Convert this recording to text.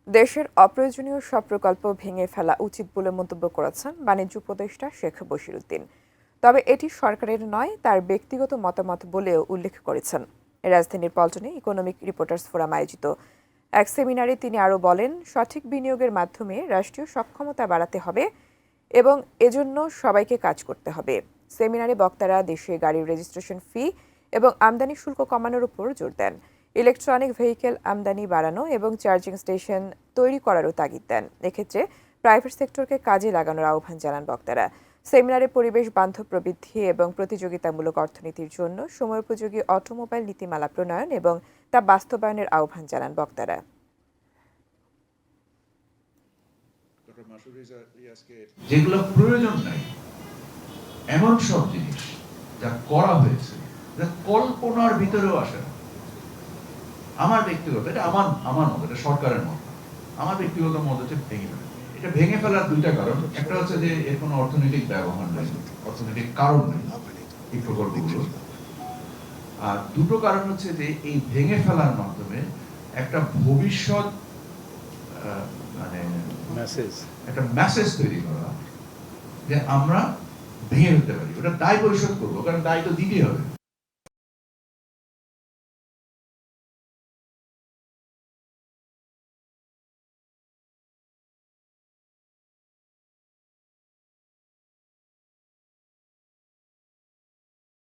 দেশের অপ্রয়োজনীয় সব প্রকল্প ভেঙে ফেলা উচিত বলে মন্তব্য করেছেন বাণিজ্য উপদেষ্টা শেখ বশিরউদ্দিন। তবে এটি সরকারের নয়, তার ব্যক্তিগত মতামত বলেও উল্লেখ করেছেন। রাজধানীর পল্টনে ইকোনমিক রিপোর্টার্স ফোরাম আয়োজিত এক সেমিনারে তিনি আরও বলেন, সঠিক বিনিয়োগের মাধ্যমে রাষ্ট্রীয় সক্ষমতা বাড়াতে হবে এবং এজন্য সবাইকে কাজ করতে হবে। সেমিনারে বক্তারা দেশে গাড়ির রেজিস্ট্রেশন ফি এবং আমদানি শুল্ক কমানোর উপর জোর দেন। ইলেকট্রনিক ভেহিকেল আমদানি বাড়ানো এবং চার্জিং স্টেশন তৈরি করারও তাগিদ দেন। এক্ষেত্রে প্রাইভেট সেক্টরকে কাজে লাগানোর আহ্বান জানান বক্তারা। সেমিনারে পরিবেশ বান্ধব প্রবৃদ্ধি এবং প্রতিযোগিতামূলক অর্থনীতির জন্য সময়োপযোগী অটোমোবাইল নীতিমালা প্রণয়ন এবং তা বাস্তবায়নের আহ্বান জানান বক্তারা। যেগুলো প্রয়োজন নাই এমন সব জিনিস যা করা হয়েছে যা কল্পনার ভিতরেও আসে না। আমার ব্যক্তিগত, এটা আমার মত, এটা সরকারের মত, আমার ব্যক্তিগত মত হচ্ছে ভেঙে ফেলা। এটা ভেঙে ফেলার দুইটা কারণ। একটা হচ্ছে যে এর কোনো অর্থনৈতিক ব্যবহার নেই, অর্থনৈতিক কারণ নেই এই প্রকল্পগুলো। আর দুটো কারণ হচ্ছে যে এই ভেঙে ফেলার মাধ্যমে একটা ভবিষ্যৎ মানে একটা মেসেজ তৈরি করা যে আমরা ভেঙে ফেলতে পারি, ওটা দায় পরিশোধ করবো, কারণ দায় তো দিতেই হবে।